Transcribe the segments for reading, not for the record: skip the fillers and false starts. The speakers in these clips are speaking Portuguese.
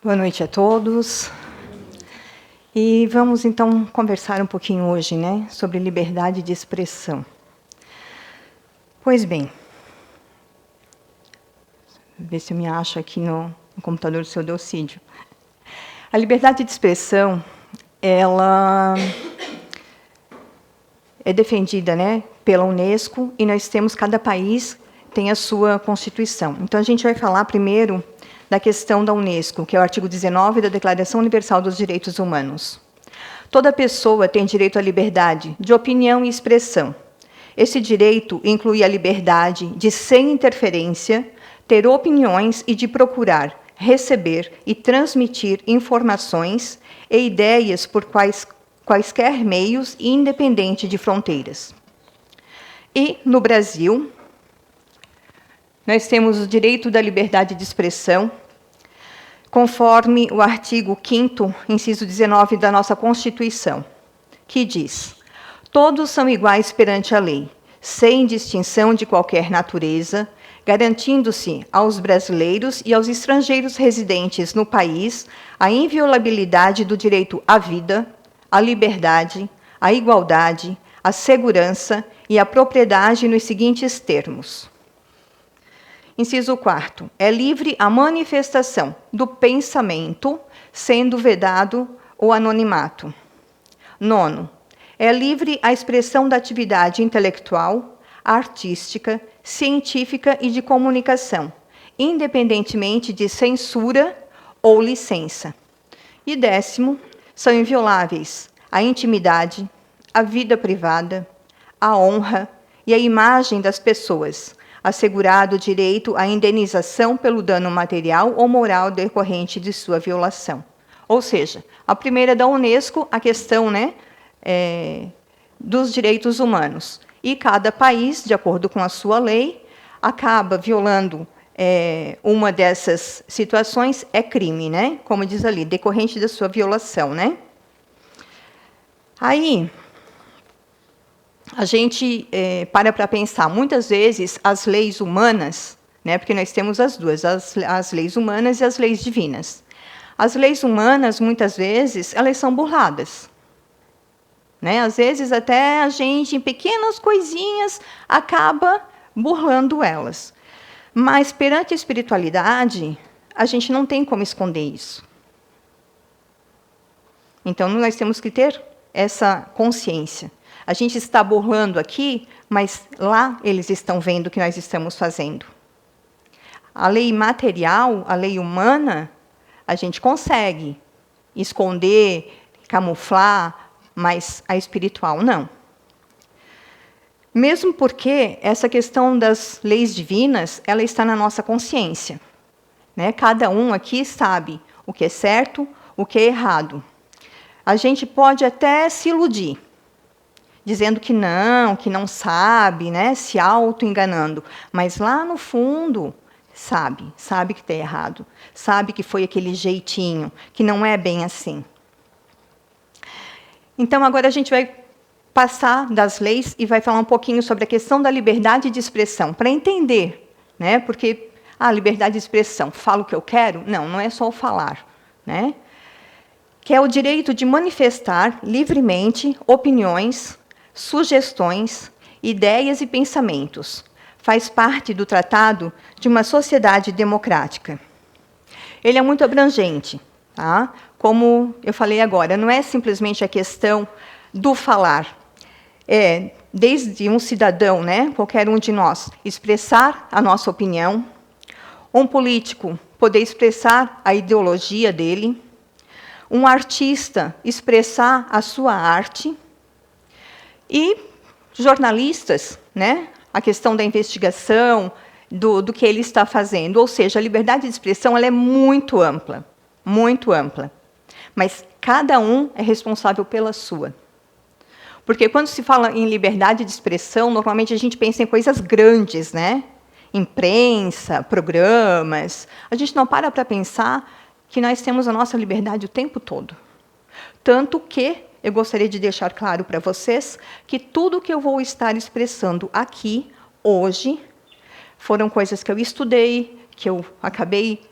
Boa noite a todos. E vamos, então, conversar um pouquinho hoje, né, sobre liberdade de expressão. Pois bem, ver se eu me acho aqui no computador do seu Delcídio. A liberdade de expressão, ela é defendida, né, pela Unesco, e nós temos, cada país tem a sua Constituição. Então, a gente vai falar primeiro da questão da Unesco, que é o artigo 19 da Declaração Universal dos Direitos Humanos. Toda pessoa tem direito à liberdade de opinião e expressão. Esse direito inclui a liberdade de, sem interferência, ter opiniões e de procurar, receber e transmitir informações e ideias por quaisquer meios, independente de fronteiras. E, no Brasil, nós temos o direito da liberdade de expressão, conforme o artigo 5º, inciso 19 da nossa Constituição, que diz: todos são iguais perante a lei, sem distinção de qualquer natureza, garantindo-se aos brasileiros e aos estrangeiros residentes no país a inviolabilidade do direito à vida, à liberdade, à igualdade, à segurança e à propriedade nos seguintes termos. Inciso 4º. É livre a manifestação do pensamento, sendo vedado o anonimato. 9º. É livre a expressão da atividade intelectual, artística, científica e de comunicação, independentemente de censura ou licença. E 10º. São invioláveis a intimidade, a vida privada, a honra e a imagem das pessoas, assegurado o direito à indenização pelo dano material ou moral decorrente de sua violação. Ou seja, a primeira da Unesco, a questão, né, dos direitos humanos. E cada país, de acordo com a sua lei, acaba violando uma dessas situações, é crime, né? Como diz ali, decorrente da sua violação, né? Aí a gente para pensar, muitas vezes, as leis humanas, né, porque nós temos as duas, as leis humanas e as leis divinas. As leis humanas, muitas vezes, elas são burladas. Né? Às vezes, até a gente, em pequenas coisinhas, acaba burlando elas. Mas, perante a espiritualidade, a gente não tem como esconder isso. Então, nós temos que ter essa consciência. A gente está burlando aqui, mas lá eles estão vendo o que nós estamos fazendo. A lei material, a lei humana, a gente consegue esconder, camuflar, mas a espiritual não. Mesmo porque essa questão das leis divinas, ela está na nossa consciência. Né? Cada um aqui sabe o que é certo, o que é errado. A gente pode até se iludir, dizendo que não sabe, né, se auto-enganando. Mas lá no fundo, sabe que está errado, sabe que foi aquele jeitinho, que não é bem assim. Então, agora a gente vai passar das leis e vai falar um pouquinho sobre a questão da liberdade de expressão, para entender, né, porque a liberdade de expressão, falo o que eu quero? Não é só o falar, né? Que é o direito de manifestar livremente opiniões, sugestões, ideias e pensamentos. Faz parte do Tratado de uma Sociedade Democrática. Ele é muito abrangente, tá? Como eu falei agora, não é simplesmente a questão do falar. É desde um cidadão, né, qualquer um de nós, expressar a nossa opinião, um político poder expressar a ideologia dele, um artista expressar a sua arte, e jornalistas, né, a questão da investigação, do que ele está fazendo. Ou seja, a liberdade de expressão ela é muito ampla, mas cada um é responsável pela sua. Porque quando se fala em liberdade de expressão, normalmente a gente pensa em coisas grandes, né? Imprensa, programas. A gente não para pensar que nós temos a nossa liberdade o tempo todo. Tanto que eu gostaria de deixar claro para vocês que tudo que eu vou estar expressando aqui, hoje, foram coisas que eu estudei, que eu acabei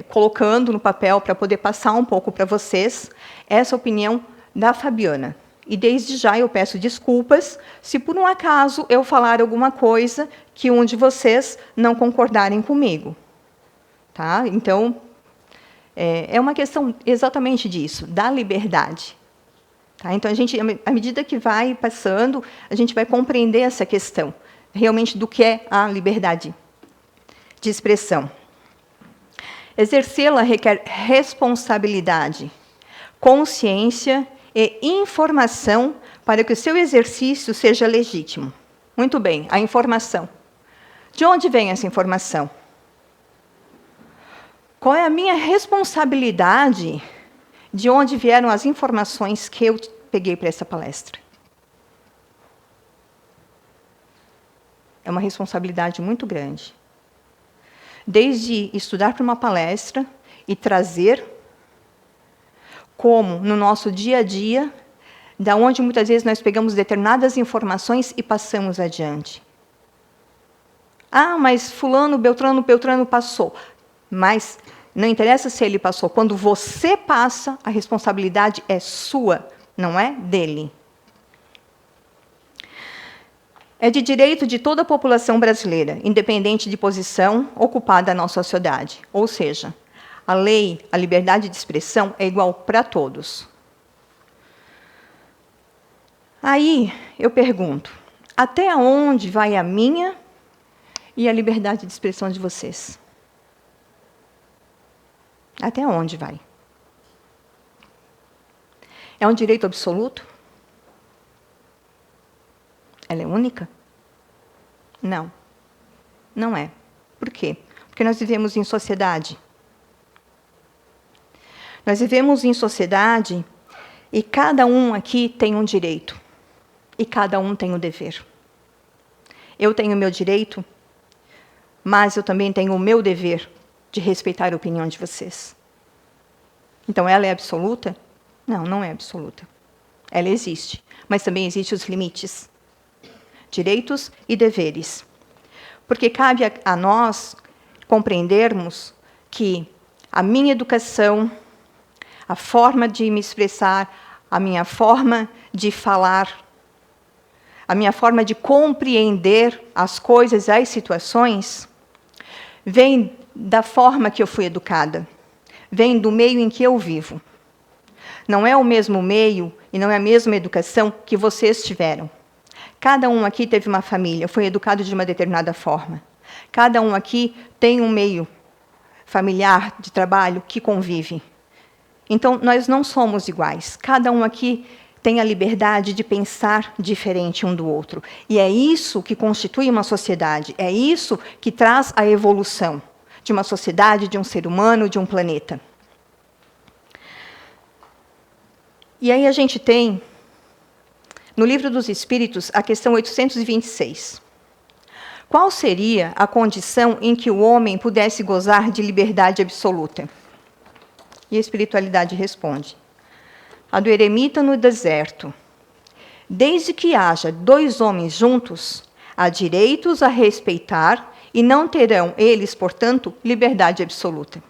colocando no papel para poder passar um pouco para vocês essa opinião da Fabiana. E desde já eu peço desculpas se por um acaso eu falar alguma coisa que um de vocês não concordarem comigo. Tá? Então, é uma questão exatamente disso, da liberdade. Tá? Então, à medida que vai passando, a gente vai compreender essa questão, realmente do que é a liberdade de expressão. Exercê-la requer responsabilidade, consciência e informação para que o seu exercício seja legítimo. Muito bem, a informação. De onde vem essa informação? Qual é a minha responsabilidade de onde vieram as informações que eu peguei para essa palestra? É uma responsabilidade muito grande. Desde estudar para uma palestra e trazer, como no nosso dia a dia, da onde muitas vezes nós pegamos determinadas informações e passamos adiante. Ah, mas fulano, Beltrano passou. Mas não interessa se ele passou. Quando você passa, a responsabilidade é sua, não é dele. É de direito de toda a população brasileira, independente de posição ocupada na sociedade. Ou seja, a lei, a liberdade de expressão é igual para todos. Aí eu pergunto, até onde vai a minha e a liberdade de expressão de vocês? Até onde vai? É um direito absoluto? Ela é única? Não, não é. Por quê? Porque nós vivemos em sociedade. Nós vivemos em sociedade e cada um aqui tem um direito. E cada um tem um dever. Eu tenho o meu direito, mas eu também tenho o meu dever de respeitar a opinião de vocês. Então, ela é absoluta? Não, não é absoluta. Ela existe, mas também existem os limites. Direitos e deveres. Porque cabe a nós compreendermos que a minha educação, a forma de me expressar, a minha forma de falar, a minha forma de compreender as coisas, as situações, vem da forma que eu fui educada, vem do meio em que eu vivo. Não é o mesmo meio e não é a mesma educação que vocês tiveram. Cada um aqui teve uma família, foi educado de uma determinada forma. Cada um aqui tem um meio familiar de trabalho que convive. Então, nós não somos iguais. Cada um aqui tem a liberdade de pensar diferente um do outro. E é isso que constitui uma sociedade. É isso que traz a evolução de uma sociedade, de um ser humano, de um planeta. E aí a gente tem, no Livro dos Espíritos, a questão 826. Qual seria a condição em que o homem pudesse gozar de liberdade absoluta? E a espiritualidade responde: a do eremita no deserto. Desde que haja dois homens juntos, há direitos a respeitar e não terão eles, portanto, liberdade absoluta.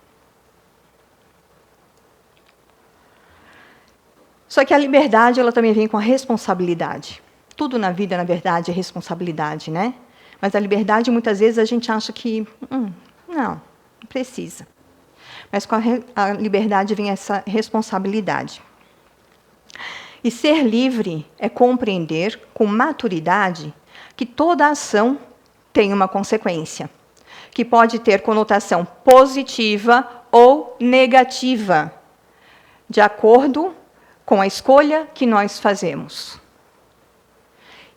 Só que a liberdade, ela também vem com a responsabilidade. Tudo na vida, na verdade, é responsabilidade, né? Mas a liberdade, muitas vezes, a gente acha que, não precisa. Mas com a liberdade vem essa responsabilidade. E ser livre é compreender, com maturidade, que toda ação tem uma consequência, que pode ter conotação positiva ou negativa, de acordo com a escolha que nós fazemos.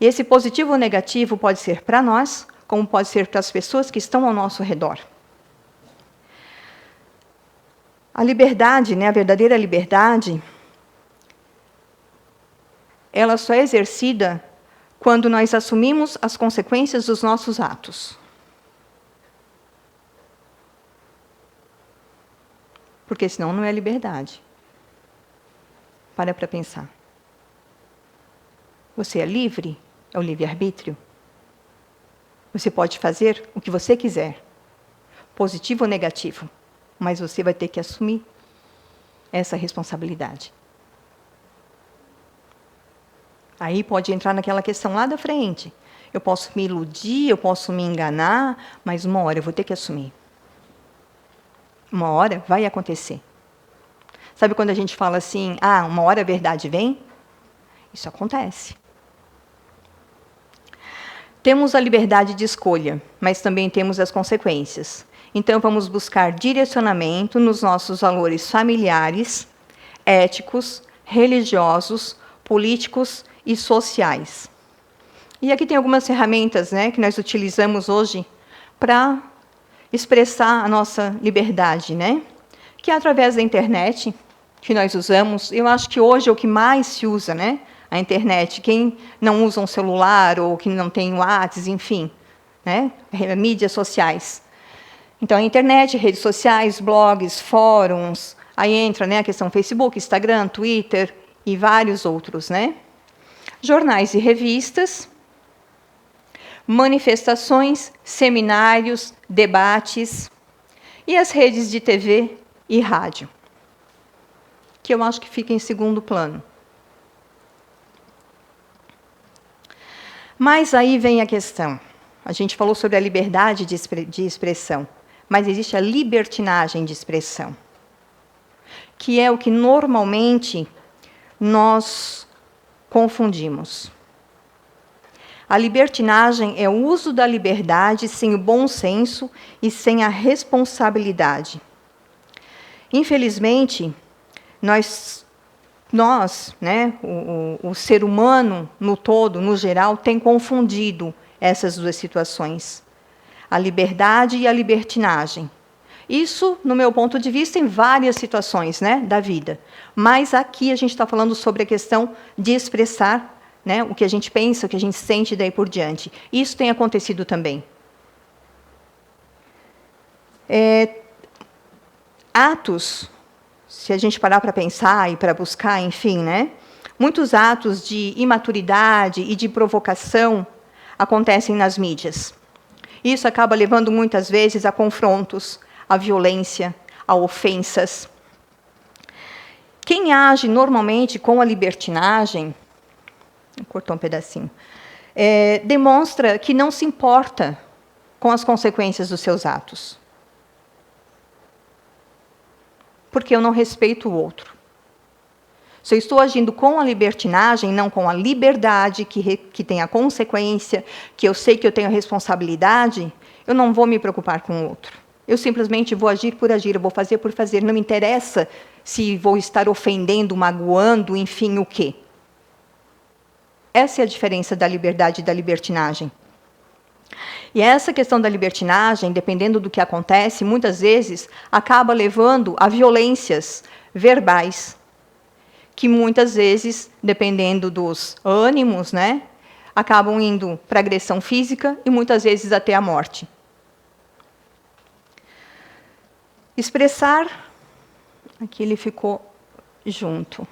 E esse positivo ou negativo pode ser para nós, como pode ser para as pessoas que estão ao nosso redor. A liberdade, a verdadeira liberdade, ela só é exercida quando nós assumimos as consequências dos nossos atos. Porque senão não é liberdade. Para pensar. Você é livre? É o livre-arbítrio. Você pode fazer o que você quiser, positivo ou negativo. mas você vai ter que assumir essa responsabilidade. Aí pode entrar naquela questão lá da frente. Eu posso me iludir, eu posso me enganar, mas uma hora eu vou ter que assumir. Uma hora vai acontecer. Sabe quando a gente fala assim, uma hora a verdade vem? Isso acontece. Temos a liberdade de escolha, mas também temos as consequências. Então, vamos buscar direcionamento nos nossos valores familiares, éticos, religiosos, políticos e sociais. E aqui tem algumas ferramentas, né, que nós utilizamos hoje para expressar a nossa liberdade, né? Que é através da internet que nós usamos. Eu acho que hoje é o que mais se usa, né? A internet. Quem não usa um celular ou que não tem WhatsApp, enfim, né? Mídias sociais. Então, a internet, redes sociais, blogs, fóruns, aí entra, né, a questão Facebook, Instagram, Twitter e vários outros, né? Jornais e revistas, manifestações, seminários, debates e as redes de TV e rádio, que eu acho que fica em segundo plano. Mas aí vem a questão. A gente falou sobre a liberdade de expressão, mas existe a libertinagem de expressão, que é o que normalmente nós confundimos. A libertinagem é o uso da liberdade sem o bom senso e sem a responsabilidade. Infelizmente, nós, né, o ser humano no todo, no geral, tem confundido essas duas situações, a liberdade e a libertinagem. Isso, no meu ponto de vista, em várias situações, né, da vida. Mas aqui a gente está falando sobre a questão de expressar, né, o que a gente pensa, o que a gente sente daí por diante. Isso tem acontecido também. Atos, se a gente parar para pensar e para buscar, enfim, né, muitos atos de imaturidade e de provocação acontecem nas mídias. Isso acaba levando muitas vezes a confrontos, a violência, a ofensas. Quem age normalmente com a libertinagem, cortou um pedacinho, demonstra que não se importa com as consequências dos seus atos. Porque eu não respeito o outro. Se eu estou agindo com a libertinagem, não com a liberdade, que tem a consequência, que eu sei que eu tenho a responsabilidade, eu não vou me preocupar com o outro. Eu simplesmente vou agir por agir, eu vou fazer por fazer. Não me interessa se vou estar ofendendo, magoando, enfim, o quê. Essa é a diferença da liberdade e da libertinagem. E essa questão da libertinagem, dependendo do que acontece, muitas vezes acaba levando a violências verbais, que muitas vezes, dependendo dos ânimos, né, acabam indo para agressão física e muitas vezes até a morte. Expressar, aqui ele ficou junto.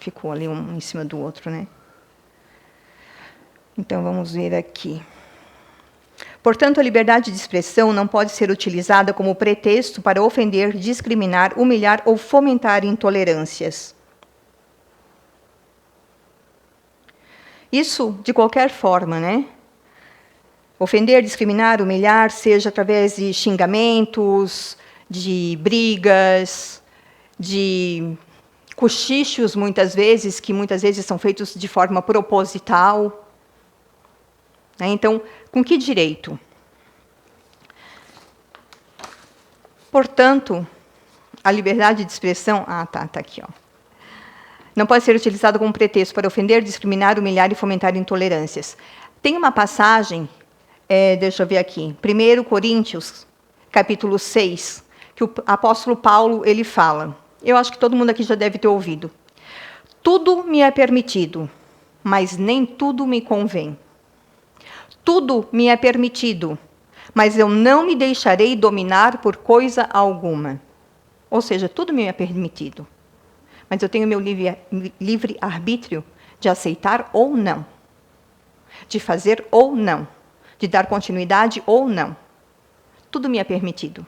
Ficou ali um em cima do outro, né? Então, vamos ver aqui. Portanto, a liberdade de expressão não pode ser utilizada como pretexto para ofender, discriminar, humilhar ou fomentar intolerâncias. Isso de qualquer forma, né? Ofender, discriminar, humilhar, seja através de xingamentos, de brigas, de cochichos, muitas vezes, que muitas vezes são feitos de forma proposital. Então, com que direito? Portanto, a liberdade de expressão... tá aqui, ó. Não pode ser utilizada como pretexto para ofender, discriminar, humilhar e fomentar intolerâncias. Tem uma passagem, deixa eu ver aqui, 1 Coríntios, capítulo 6, que o apóstolo Paulo ele fala. Eu acho que todo mundo aqui já deve ter ouvido. Tudo me é permitido, mas nem tudo me convém. Tudo me é permitido, mas eu não me deixarei dominar por coisa alguma. Ou seja, tudo me é permitido, mas eu tenho meu livre arbítrio de aceitar ou não, de fazer ou não, de dar continuidade ou não. Tudo me é permitido.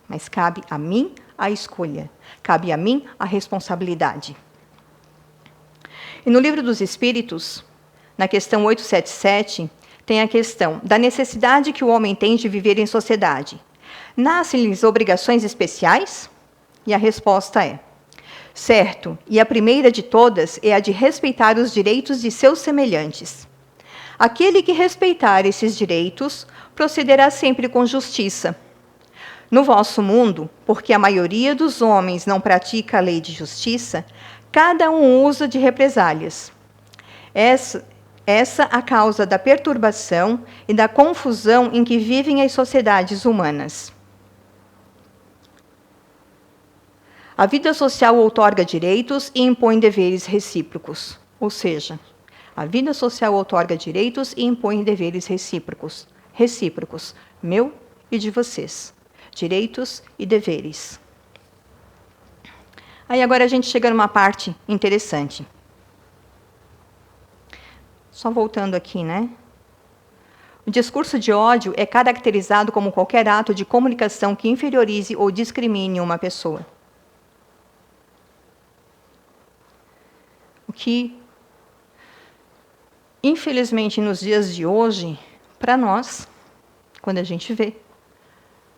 Mas cabe a mim a escolha. Cabe a mim a responsabilidade. E no Livro dos Espíritos, na questão 877, tem a questão da necessidade que o homem tem de viver em sociedade. Nascem-lhes obrigações especiais? E a resposta é: certo, e a primeira de todas é a de respeitar os direitos de seus semelhantes. Aquele que respeitar esses direitos procederá sempre com justiça. No vosso mundo, porque a maioria dos homens não pratica a lei de justiça, cada um usa de represálias. Essa a causa da perturbação e da confusão em que vivem as sociedades humanas. A vida social outorga direitos e impõe deveres recíprocos. Ou seja, a vida social outorga direitos e impõe deveres recíprocos. Recíprocos, meu e de vocês. Direitos e deveres. Aí agora a gente chega numa parte interessante. Só voltando aqui, né? O discurso de ódio é caracterizado como qualquer ato de comunicação que inferiorize ou discrimine uma pessoa. O que, infelizmente, nos dias de hoje, para nós, quando a gente vê,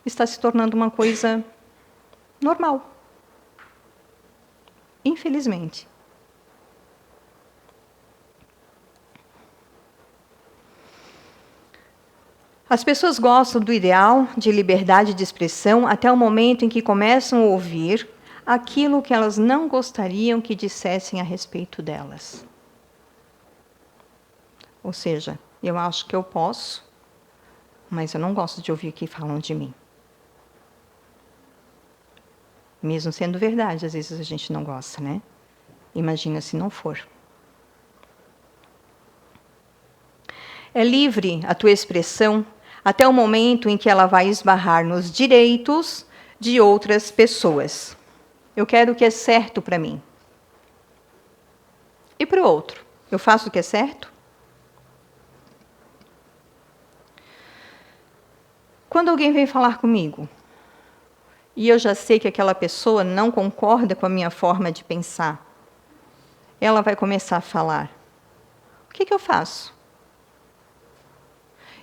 está se tornando uma coisa normal. Infelizmente. As pessoas gostam do ideal de liberdade de expressão até o momento em que começam a ouvir aquilo que elas não gostariam que dissessem a respeito delas. Ou seja, eu acho que eu posso, mas eu não gosto de ouvir o que falam de mim. Mesmo sendo verdade, às vezes a gente não gosta, né? Imagina se não for. É livre a tua expressão até o momento em que ela vai esbarrar nos direitos de outras pessoas. Eu quero o que é certo para mim. E para o outro? Eu faço o que é certo? Quando alguém vem falar comigo, e eu já sei que aquela pessoa não concorda com a minha forma de pensar, ela vai começar a falar. O que eu faço?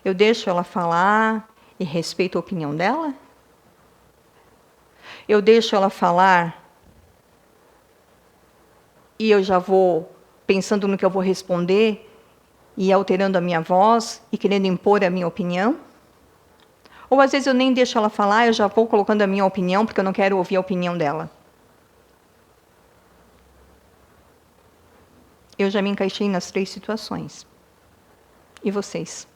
Eu deixo ela falar e respeito a opinião dela? Eu deixo ela falar e eu já vou pensando no que eu vou responder e alterando a minha voz e querendo impor a minha opinião? Ou às vezes eu nem deixo ela falar, eu já vou colocando a minha opinião porque eu não quero ouvir a opinião dela? Eu já me encaixei nas 3 situações. E vocês?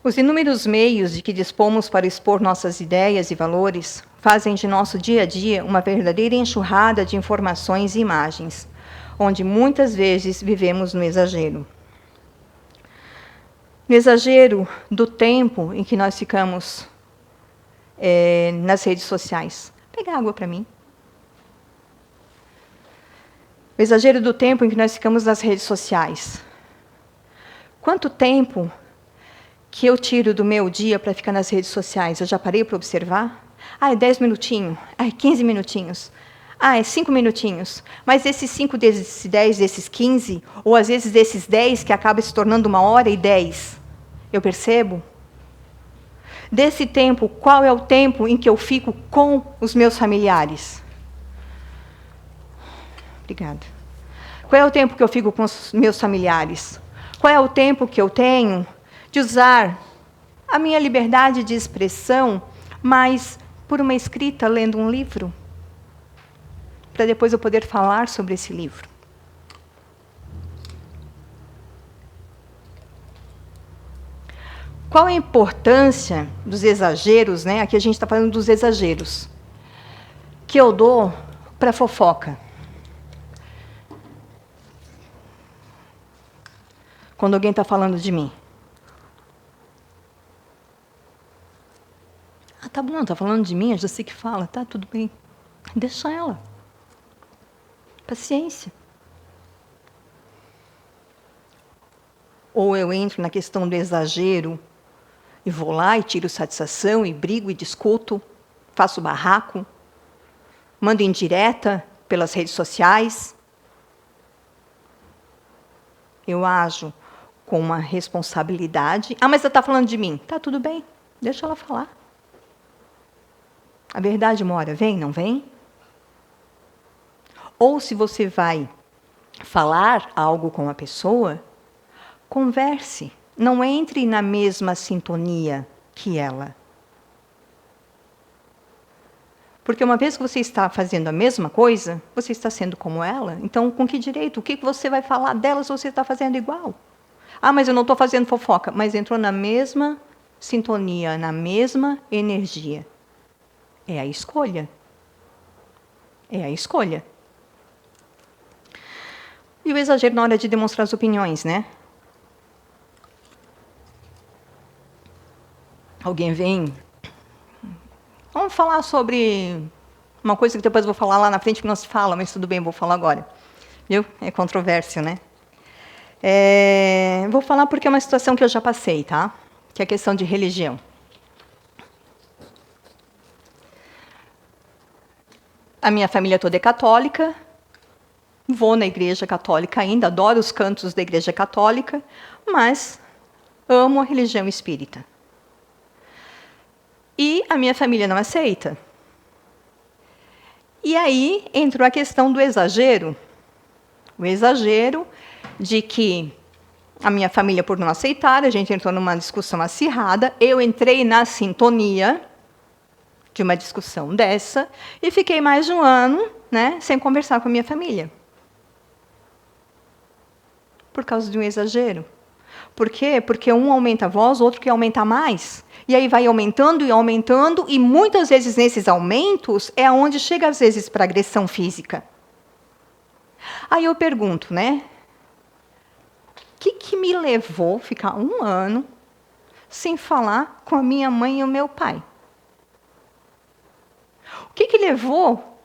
Os inúmeros meios de que dispomos para expor nossas ideias e valores fazem de nosso dia a dia uma verdadeira enxurrada de informações e imagens, onde muitas vezes vivemos no exagero. No exagero do tempo em que nós ficamos nas redes sociais. Pega água para mim. O exagero do tempo em que nós ficamos nas redes sociais. Quanto tempo que eu tiro do meu dia para ficar nas redes sociais? Eu já parei para observar? É 10 minutinhos. É 15 minutinhos. É 5 minutinhos. Mas esses 5, desses 10, desses 15, ou às vezes desses 10, que acaba se tornando 1h10, eu percebo? Desse tempo, qual é o tempo em que eu fico com os meus familiares? Obrigada. Qual é o tempo que eu fico com os meus familiares? Qual é o tempo que eu tenho de usar a minha liberdade de expressão, mas por uma escrita, lendo um livro, para depois eu poder falar sobre esse livro? Qual a importância dos exageros, né? Aqui a gente está falando dos exageros, que eu dou para fofoca. Quando alguém está falando de mim. Tá bom, está falando de mim, eu já sei que fala, tá, tudo bem. Deixa ela. Paciência. Ou eu entro na questão do exagero e vou lá e tiro satisfação e brigo e discuto, faço barraco, mando indireta pelas redes sociais. Eu ajo com uma responsabilidade. Ah, mas você está falando de mim. Tá, tudo bem, deixa ela falar. A verdade uma hora vem, não vem? Ou se você vai falar algo com a pessoa, converse. Não entre na mesma sintonia que ela. Porque uma vez que você está fazendo a mesma coisa, você está sendo como ela. Então, com que direito? O que você vai falar dela se você está fazendo igual? Ah, mas eu não estou fazendo fofoca. Mas entrou na mesma sintonia, na mesma energia. É a escolha. É a escolha. E o exagero na hora de demonstrar as opiniões, né? Alguém vem... Vamos falar sobre uma coisa que depois eu vou falar lá na frente que não se fala, mas tudo bem, vou falar agora. Viu? É controvérsia, né? Vou falar porque é uma situação que eu já passei, tá? Que é a questão de religião. A minha família toda é católica, vou na igreja católica ainda, adoro os cantos da igreja católica, mas amo a religião espírita. E a minha família não aceita. E aí entrou a questão do exagero. O exagero de que a minha família, por não aceitar, a gente entrou numa discussão acirrada, eu entrei na sintonia de uma discussão dessa e fiquei mais de um ano, né, sem conversar com a minha família. Por causa de um exagero. Por quê? Porque um aumenta a voz, o outro quer aumentar mais. E aí vai aumentando, e muitas vezes nesses aumentos é onde chega, às vezes, para agressão física. Aí eu pergunto, né? O que me levou a ficar um ano sem falar com a minha mãe e o meu pai? O que levou,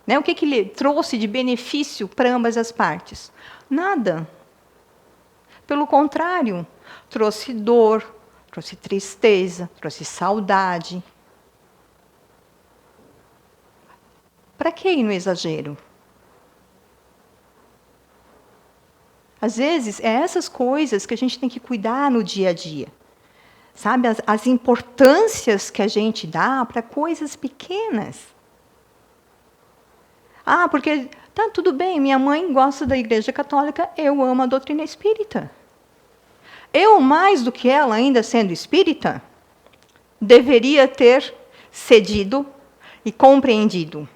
né? O que lhe trouxe de benefício para ambas as partes? Nada. Pelo contrário, trouxe dor, trouxe tristeza, trouxe saudade. Para que ir no exagero? Às vezes, é essas coisas que a gente tem que cuidar no dia a dia. Sabe, as importâncias que a gente dá para coisas pequenas. Ah, porque, tá, tudo bem, minha mãe gosta da Igreja Católica, eu amo a doutrina espírita. Eu, mais do que ela, ainda sendo espírita, deveria ter cedido e compreendido.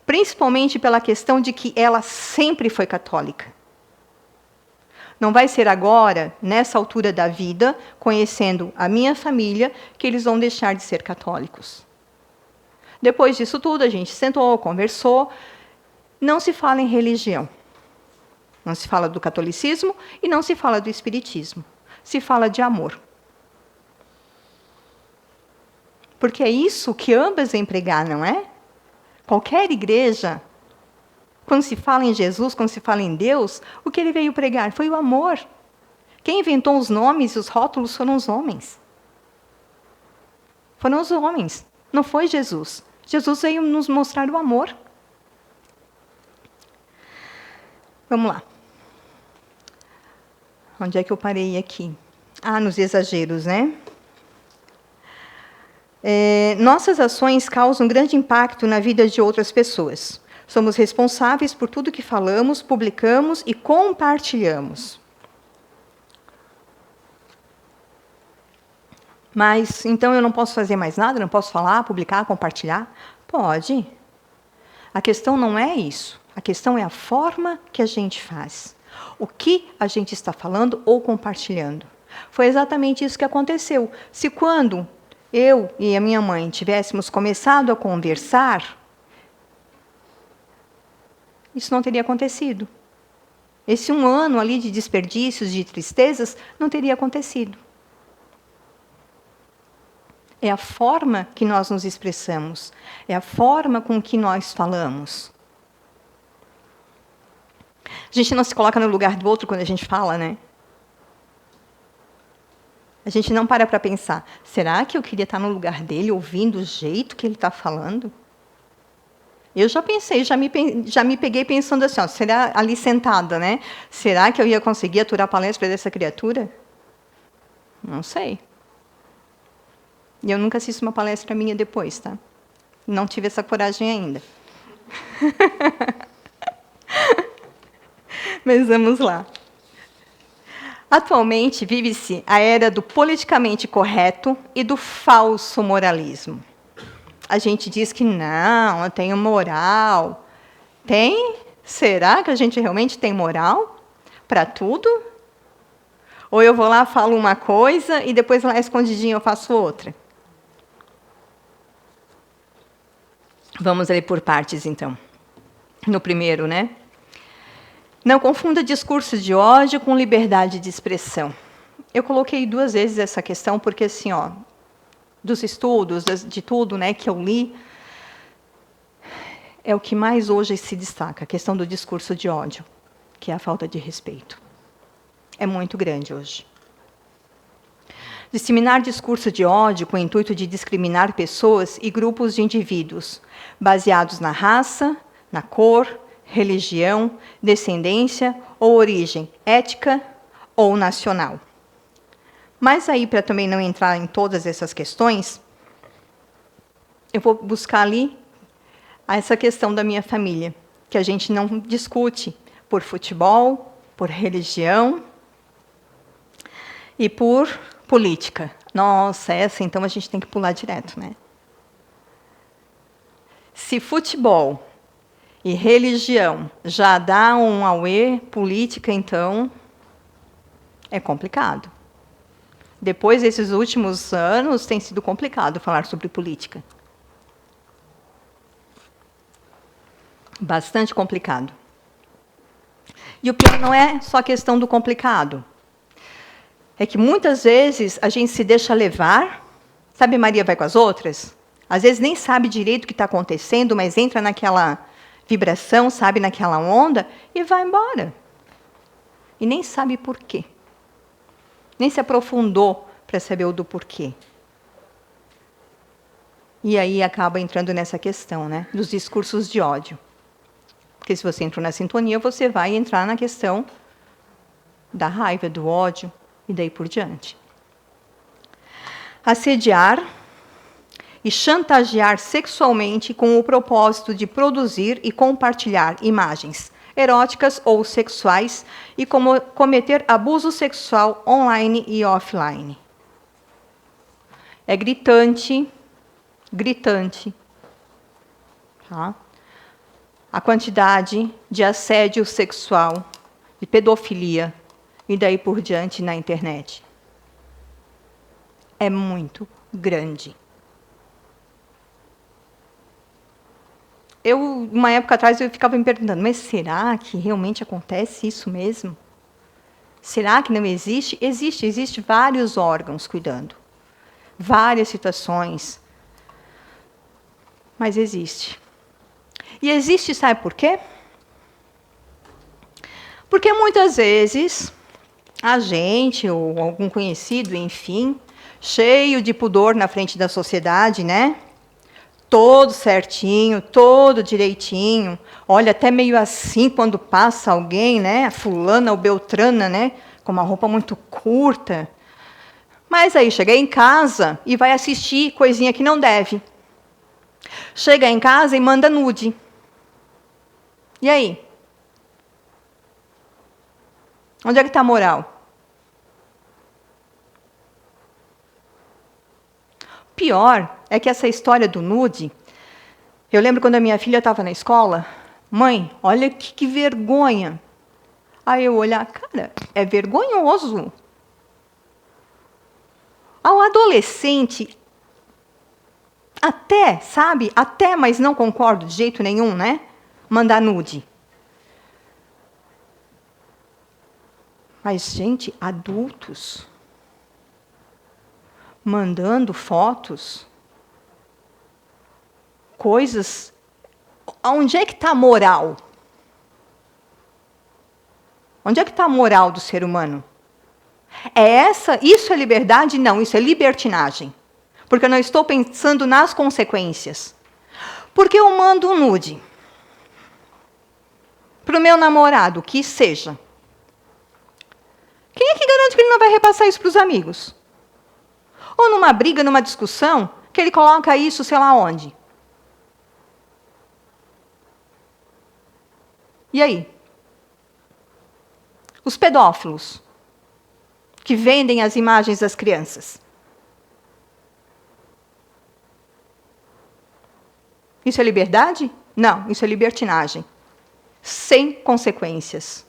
Principalmente pela questão de que ela sempre foi católica. Não vai ser agora, nessa altura da vida, conhecendo a minha família, que eles vão deixar de ser católicos. Depois disso tudo, a gente sentou, conversou. Não se fala em religião. Não se fala do catolicismo e não se fala do espiritismo. Se fala de amor. Porque é isso que ambas vêm pregar, não é? Qualquer igreja, quando se fala em Jesus, quando se fala em Deus, o que ele veio pregar foi o amor. Quem inventou os nomes e os rótulos foram os homens. Foram os homens, não foi Jesus. Jesus veio nos mostrar o amor. Vamos lá. Onde é que eu parei aqui? Ah, nos exageros, né? Nossas ações causam grande impacto na vida de outras pessoas. Somos responsáveis por tudo que falamos, publicamos e compartilhamos. Mas, então, eu não posso fazer mais nada? Não posso falar, publicar, compartilhar? Pode. A questão não é isso. A questão é a forma que a gente faz. O que a gente está falando ou compartilhando. Foi exatamente isso que aconteceu. Se quando eu e a minha mãe tivéssemos começado a conversar, isso não teria acontecido. Esse um ano ali de desperdícios, de tristezas, não teria acontecido. É a forma que nós nos expressamos, é a forma com que nós falamos. A gente não se coloca no lugar do outro quando a gente fala, né? A gente não para pensar, será que eu queria estar no lugar dele, ouvindo o jeito que ele está falando? Eu já pensei, já me peguei pensando assim, ó, será ali sentada, né? Será que eu ia conseguir aturar a palestra dessa criatura? Não sei. E eu nunca assisto uma palestra minha depois, tá? Não tive essa coragem ainda. Mas vamos lá. Atualmente vive-se a era do politicamente correto e do falso moralismo. A gente diz que não, eu tenho moral. Tem? Será que a gente realmente tem moral para tudo? Ou eu vou lá, falo uma coisa e depois lá escondidinho eu faço outra? Vamos ler por partes, então. No primeiro, né? Não confunda discurso de ódio com liberdade de expressão. Eu coloquei 2 vezes essa questão porque, assim, ó, dos estudos, de tudo, né, que eu li, é o que mais hoje se destaca, a questão do discurso de ódio, que é a falta de respeito. É muito grande hoje. Disseminar discurso de ódio com o intuito de discriminar pessoas e grupos de indivíduos, baseados na raça, na cor, religião, descendência ou origem étnica ou nacional. Mas aí, para também não entrar em todas essas questões, eu vou buscar ali essa questão da minha família, que a gente não discute por futebol, por religião e por política. Nossa, essa então a gente tem que pular direto, né? Se futebol e religião já dá um auê, política, então, é complicado. Depois desses últimos anos, tem sido complicado falar sobre política. Bastante complicado. E o pior não é só a questão do complicado. É que muitas vezes a gente se deixa levar, sabe, Maria vai com as outras? Às vezes nem sabe direito o que está acontecendo, mas entra naquela vibração, sabe, naquela onda, e vai embora. E nem sabe por quê. Nem se aprofundou para saber o do porquê. E aí acaba entrando nessa questão, né, dos discursos de ódio. Porque se você entrou na sintonia, você vai entrar na questão da raiva, do ódio, e daí por diante. Assediar e chantagear sexualmente com o propósito de produzir e compartilhar imagens eróticas ou sexuais e cometer abuso sexual online e offline. É gritante, gritante. Tá? A quantidade de assédio sexual, de pedofilia, e daí por diante na internet. É muito grande. Uma época atrás, eu ficava me perguntando, mas será que realmente acontece isso mesmo? Será que não existe? Existe vários órgãos cuidando. Várias situações. Mas existe. E existe, sabe por quê? Porque muitas vezes a gente, ou algum conhecido, enfim, cheio de pudor na frente da sociedade, né? Todo certinho, todo direitinho. Olha, até meio assim quando passa alguém, né? A fulana ou beltrana, né? Com uma roupa muito curta. Mas aí chega em casa e vai assistir coisinha que não deve. Chega em casa e manda nude. E aí? Onde é que está a moral? Pior é que essa história do nude, eu lembro quando a minha filha estava na escola, mãe, olha que vergonha. Aí eu olhar, cara, é vergonhoso. Ao adolescente, até, sabe, até, mas não concordo de jeito nenhum, né? Mandar nude. Mas, gente, adultos. mandando fotos, coisas. Onde é que está a moral? Onde é que está a moral do ser humano? Isso é liberdade? Não, isso é libertinagem. Porque eu não estou pensando nas consequências. Porque eu mando um nude para o meu namorado, que seja. Quem é que garante que ele não vai repassar isso para os amigos? Ou numa briga, numa discussão, que ele coloca isso sei lá onde? E aí? Os pedófilos, que vendem as imagens das crianças. Isso é liberdade? Não, isso é libertinagem. Sem consequências.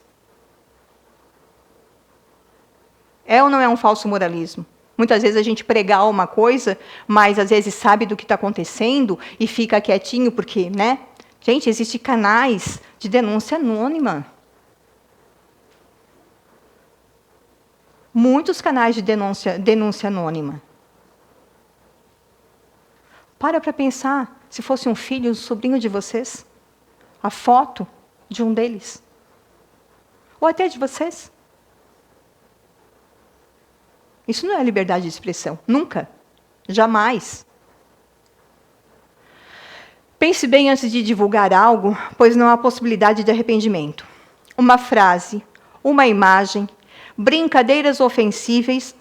É ou não é um falso moralismo? Muitas vezes a gente pregar uma coisa, mas às vezes sabe do que está acontecendo e fica quietinho, porque, né? Gente, existem canais de denúncia anônima. Muitos canais de denúncia anônima. Para pensar, se fosse um filho, um sobrinho de vocês, a foto de um deles. Ou até de vocês. Isso não é liberdade de expressão. Nunca. Jamais. Pense bem antes de divulgar algo, pois não há possibilidade de arrependimento. Uma frase, uma imagem, brincadeiras ofensivas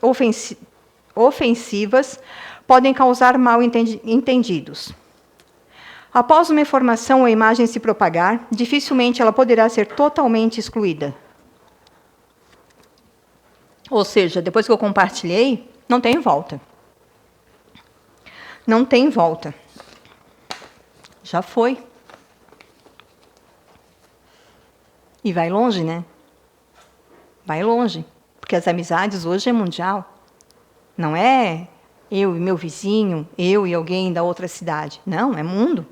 podem causar mal-entendidos. Após uma informação ou imagem se propagar, dificilmente ela poderá ser totalmente excluída. Ou seja, depois que eu compartilhei, não tem volta. Não tem volta. Já foi. E vai longe, né? Vai longe. Porque as amizades hoje é mundial. Não é eu e meu vizinho, eu e alguém da outra cidade. Não, é mundo.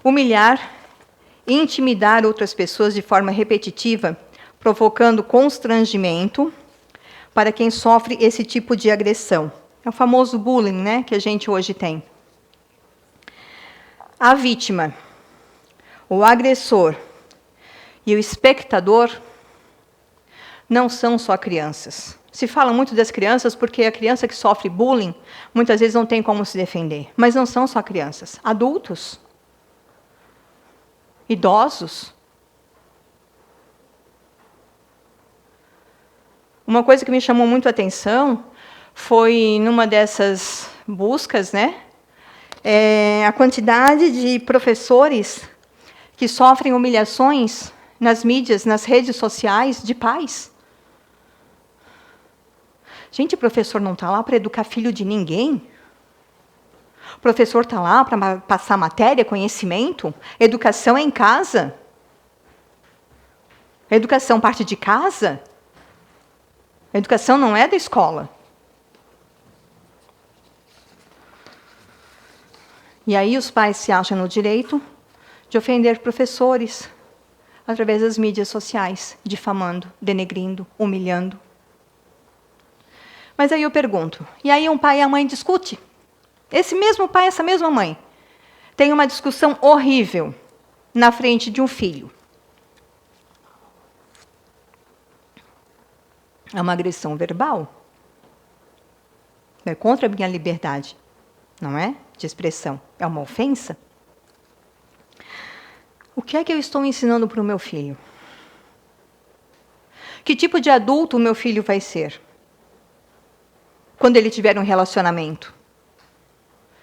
Humilhar e intimidar outras pessoas de forma repetitiva, provocando constrangimento para quem sofre esse tipo de agressão. É o famoso bullying, né, que a gente hoje tem. A vítima, o agressor e o espectador não são só crianças. Se fala muito das crianças porque a criança que sofre bullying muitas vezes não tem como se defender. Mas não são só crianças. Adultos. Idosos. Uma coisa que me chamou muito a atenção foi, numa dessas buscas, né, a quantidade de professores que sofrem humilhações nas mídias, nas redes sociais, de pais. Gente, o professor não está lá para educar filho de ninguém. O professor está lá para passar matéria, conhecimento. Educação é em casa. A educação parte de casa. A educação não é da escola. E aí os pais se acham no direito de ofender professores através das mídias sociais, difamando, denegrindo, humilhando. Mas aí eu pergunto, e aí um pai e a mãe discutem? Esse mesmo pai, essa mesma mãe, tem uma discussão horrível na frente de um filho. É uma agressão verbal. É contra a minha liberdade, não é? De expressão. É uma ofensa. O que é que eu estou ensinando para o meu filho? Que tipo de adulto o meu filho vai ser? Quando ele tiver um relacionamento?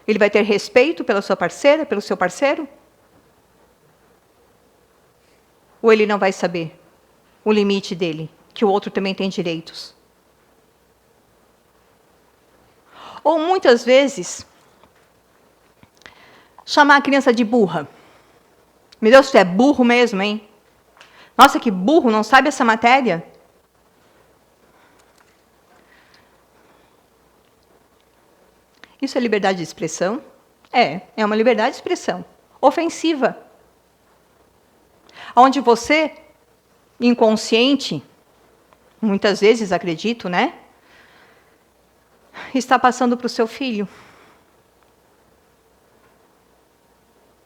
Ele vai ter respeito pela sua parceira, pelo seu parceiro? Ou ele não vai saber o limite dele, que o outro também tem direitos? Ou muitas vezes, chamar a criança de burra. Meu Deus, tu é burro mesmo, hein? Nossa, que burro, não sabe essa matéria? Isso é liberdade de expressão? É uma liberdade de expressão. Ofensiva. Onde você inconsciente, muitas vezes acredito, né? Está passando para o seu filho.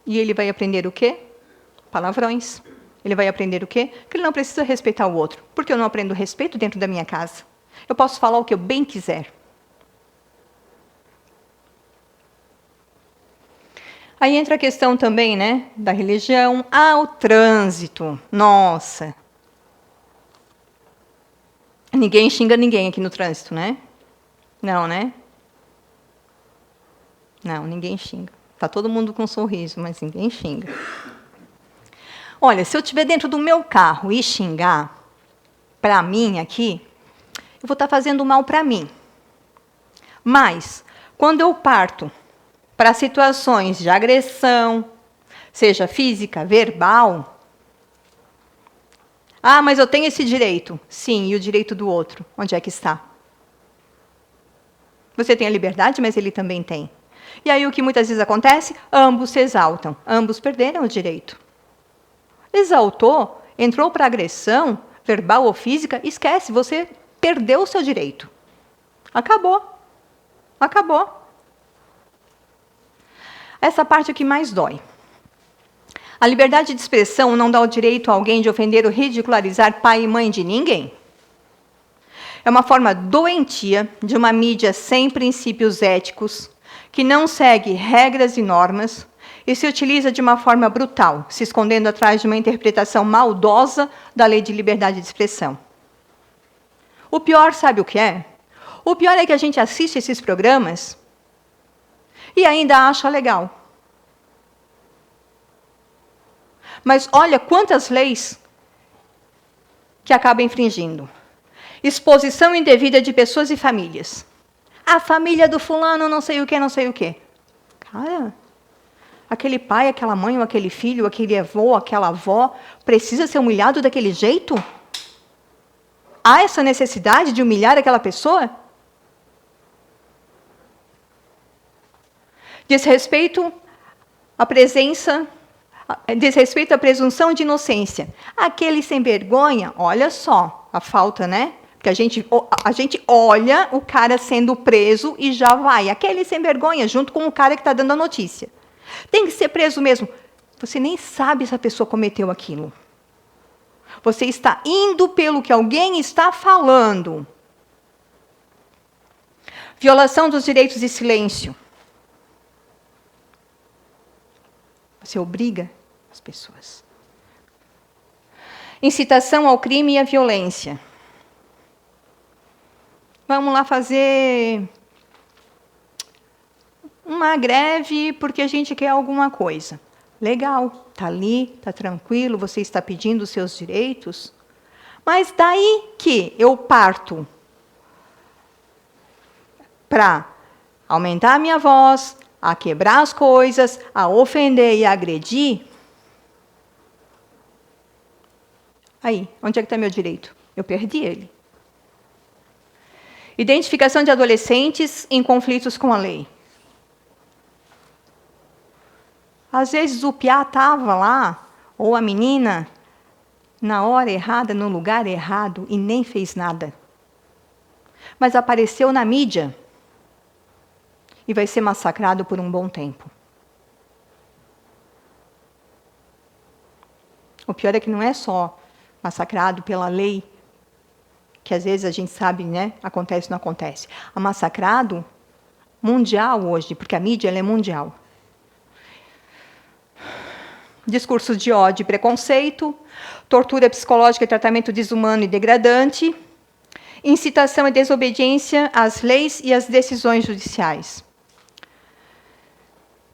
E ele vai aprender o quê? Palavrões. Ele vai aprender o quê? Que ele não precisa respeitar o outro. Porque eu não aprendo respeito dentro da minha casa. Eu posso falar o que eu bem quiser. Aí entra a questão também, né, da religião. Ah, o trânsito. Nossa. Ninguém xinga ninguém aqui no trânsito, né? Não, né? Não, ninguém xinga. Tá todo mundo com um sorriso, mas ninguém xinga. Olha, se eu estiver dentro do meu carro e xingar para mim aqui, eu vou estar fazendo mal para mim. Mas, quando eu parto para situações de agressão, seja física, verbal, ah, mas eu tenho esse direito. Sim, e o direito do outro? Onde é que está? Você tem a liberdade, mas ele também tem. E aí o que muitas vezes acontece? Ambos se exaltam. Ambos perderam o direito. Exaltou, entrou para agressão, verbal ou física, esquece, você perdeu o seu direito. Acabou. Acabou. Essa parte é que mais dói. A liberdade de expressão não dá o direito a alguém de ofender ou ridicularizar pai e mãe de ninguém. É uma forma doentia de uma mídia sem princípios éticos, que não segue regras e normas e se utiliza de uma forma brutal, se escondendo atrás de uma interpretação maldosa da lei de liberdade de expressão. O pior, sabe o que é? O pior é que a gente assiste esses programas e ainda acha legal. Mas olha quantas leis que acabam infringindo. Exposição indevida de pessoas e famílias. A família do fulano não sei o que, não sei o que. Cara, aquele pai, aquela mãe, ou aquele filho, aquele avô, aquela avó, precisa ser humilhado daquele jeito? Há essa necessidade de humilhar aquela pessoa? Diz respeito à presunção de inocência. Aquele sem vergonha, olha só, a falta, né? Porque a gente olha o cara sendo preso e já vai. Aquele sem vergonha, junto com o cara que está dando a notícia. Tem que ser preso mesmo. Você nem sabe se a pessoa cometeu aquilo. Você está indo pelo que alguém está falando. Violação dos direitos de silêncio. Você obriga as pessoas. Incitação ao crime e à violência. Vamos lá fazer uma greve porque a gente quer alguma coisa. Legal, está ali, está tranquilo, você está pedindo os seus direitos. Mas daí que eu parto para aumentar a minha voz, a quebrar as coisas, a ofender e a agredir, aí, onde é que está meu direito? Eu perdi ele. Identificação de adolescentes em conflitos com a lei. Às vezes o piá estava lá, ou a menina, na hora errada, no lugar errado, e nem fez nada. Mas apareceu na mídia e vai ser massacrado por um bom tempo. O pior é que não é só massacrado pela lei, que às vezes a gente sabe, né, acontece ou não acontece. É massacrado mundial hoje, porque a mídia ela é mundial. Discursos de ódio e preconceito, tortura psicológica e tratamento desumano e degradante, incitação e desobediência às leis e às decisões judiciais.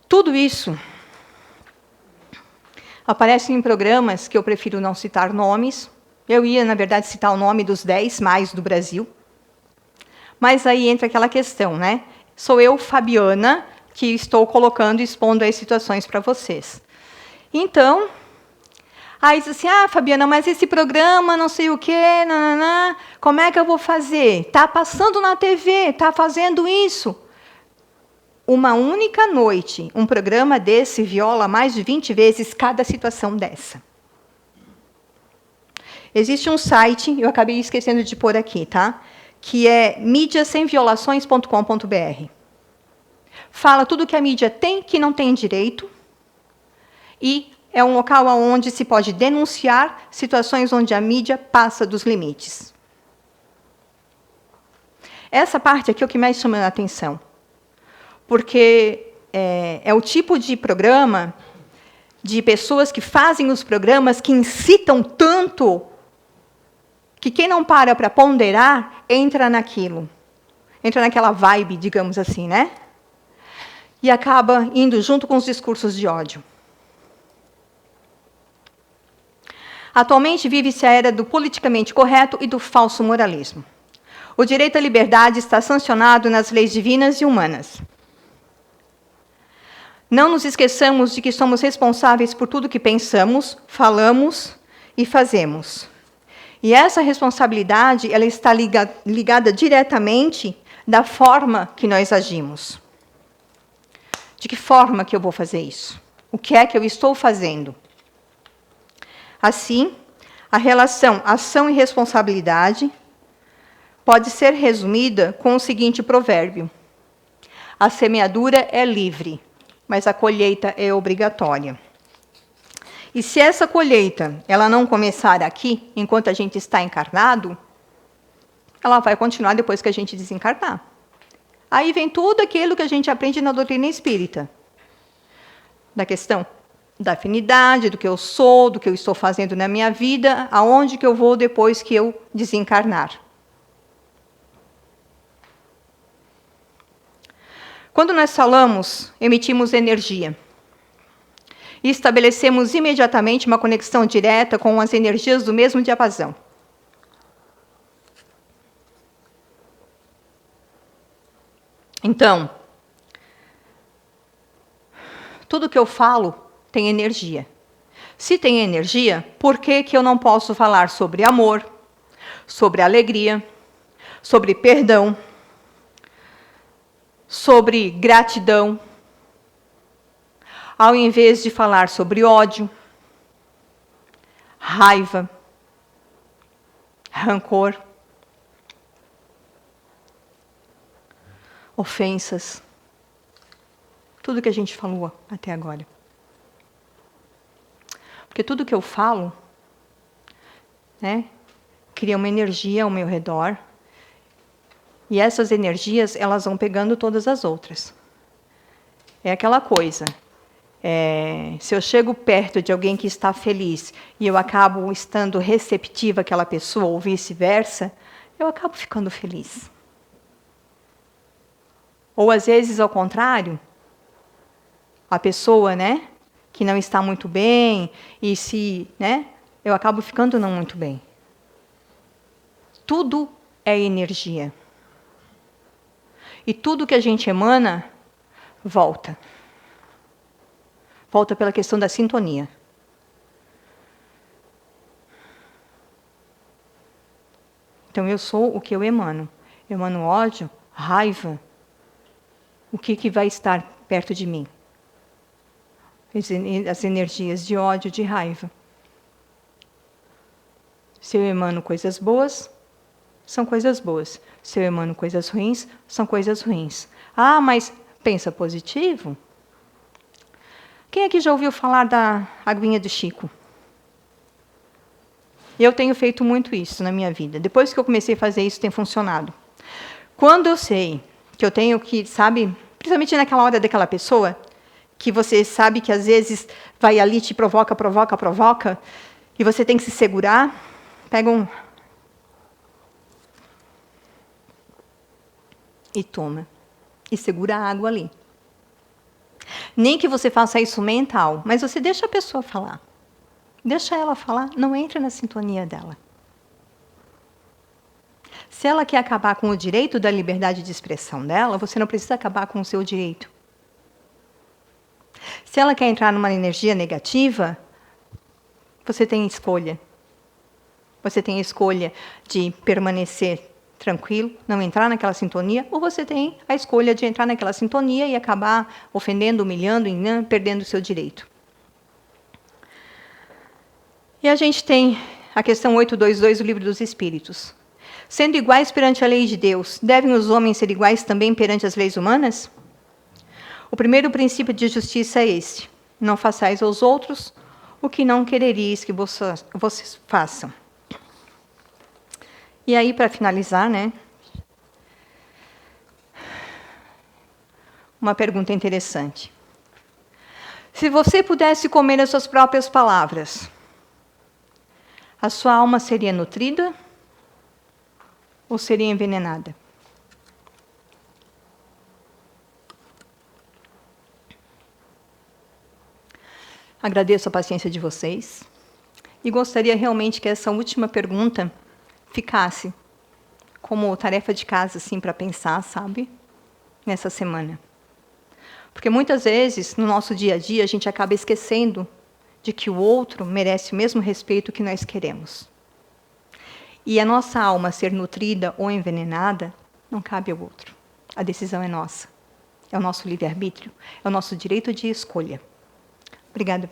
Tudo isso aparece em programas que eu prefiro não citar nomes. Eu ia, na verdade, citar o nome dos 10 mais do Brasil. Mas aí entra aquela questão, né? Sou eu, Fabiana, que estou colocando e expondo as situações para vocês. Então, aí diz assim, Fabiana, mas esse programa, não sei o quê, nananã, como é que eu vou fazer? Está passando na TV, está fazendo isso. Uma única noite, um programa desse viola mais de 20 vezes cada situação dessa. Existe um site, eu acabei esquecendo de pôr aqui, tá? Que é mídiasemviolações.com.br. Fala tudo que a mídia tem, que não tem direito, e é um local onde se pode denunciar situações onde a mídia passa dos limites. Essa parte aqui é o que mais chama a atenção, porque é o tipo de programa de pessoas que fazem os programas que incitam tanto que quem não para ponderar entra naquilo, entra naquela vibe, digamos assim, né? E acaba indo junto com os discursos de ódio. Atualmente vive-se a era do politicamente correto e do falso moralismo. O direito à liberdade está sancionado nas leis divinas e humanas. Não nos esqueçamos de que somos responsáveis por tudo que pensamos, falamos e fazemos. E essa responsabilidade ela está ligada diretamente da forma que nós agimos. De que forma que eu vou fazer isso? O que é que eu estou fazendo? Assim, a relação ação e responsabilidade pode ser resumida com o seguinte provérbio: a semeadura é livre, mas a colheita é obrigatória. E se essa colheita ela não começar aqui, enquanto a gente está encarnado, ela vai continuar depois que a gente desencarnar. Aí vem tudo aquilo que a gente aprende na doutrina espírita. Da questão da afinidade, do que eu sou, do que eu estou fazendo na minha vida, aonde que eu vou depois que eu desencarnar. Quando nós falamos, emitimos energia. E estabelecemos imediatamente uma conexão direta com as energias do mesmo diapasão. Então, tudo que eu falo tem energia. Se tem energia, por que que eu não posso falar sobre amor, sobre alegria, sobre perdão, sobre gratidão, ao invés de falar sobre ódio, raiva, rancor, ofensas, tudo que a gente falou até agora. Porque tudo que eu falo, né, cria uma energia ao meu redor, e essas energias elas vão pegando todas as outras. É aquela coisa. Se eu chego perto de alguém que está feliz e eu acabo estando receptiva àquela pessoa, ou vice-versa, eu acabo ficando feliz. Ou, às vezes, ao contrário, a pessoa, né, que não está muito bem, e eu acabo ficando não muito bem. Tudo é energia. E tudo que a gente emana, volta. Volta pela questão da sintonia. Então, eu sou o que eu emano. Eu emano ódio, raiva. O que vai estar perto de mim? As energias de ódio, de raiva. Se eu emano coisas boas, são coisas boas. Se eu emano coisas ruins, são coisas ruins. Ah, mas pensa positivo? Quem aqui já ouviu falar da aguinha do Chico? Eu tenho feito muito isso na minha vida. Depois que eu comecei a fazer isso, tem funcionado. Quando eu sei que eu tenho que, sabe, principalmente naquela hora daquela pessoa, que você sabe que às vezes vai ali, te provoca, e você tem que se segurar, pega e toma. E segura a água ali. Nem que você faça isso mental, mas você deixa a pessoa falar. Deixa ela falar, não entra na sintonia dela. Se ela quer acabar com o direito da liberdade de expressão dela, você não precisa acabar com o seu direito. Se ela quer entrar numa energia negativa, você tem escolha. Você tem a escolha de permanecer tranquilo, não entrar naquela sintonia, ou você tem a escolha de entrar naquela sintonia e acabar ofendendo, humilhando, perdendo o seu direito. E a gente tem a questão 822 do Livro dos Espíritos. Sendo iguais perante a lei de Deus, devem os homens ser iguais também perante as leis humanas? O primeiro princípio de justiça é este: não façais aos outros o que não quereríeis que vocês façam. E aí, para finalizar, né, uma pergunta interessante. Se você pudesse comer as suas próprias palavras, a sua alma seria nutrida ou seria envenenada? Agradeço a paciência de vocês e gostaria realmente que essa última pergunta ficasse como tarefa de casa, assim, para pensar, sabe, nessa semana. Porque muitas vezes, no nosso dia a dia, a gente acaba esquecendo de que o outro merece o mesmo respeito que nós queremos. E a nossa alma ser nutrida ou envenenada não cabe ao outro. A decisão é nossa. É o nosso livre-arbítrio, é o nosso direito de escolha. Obrigada.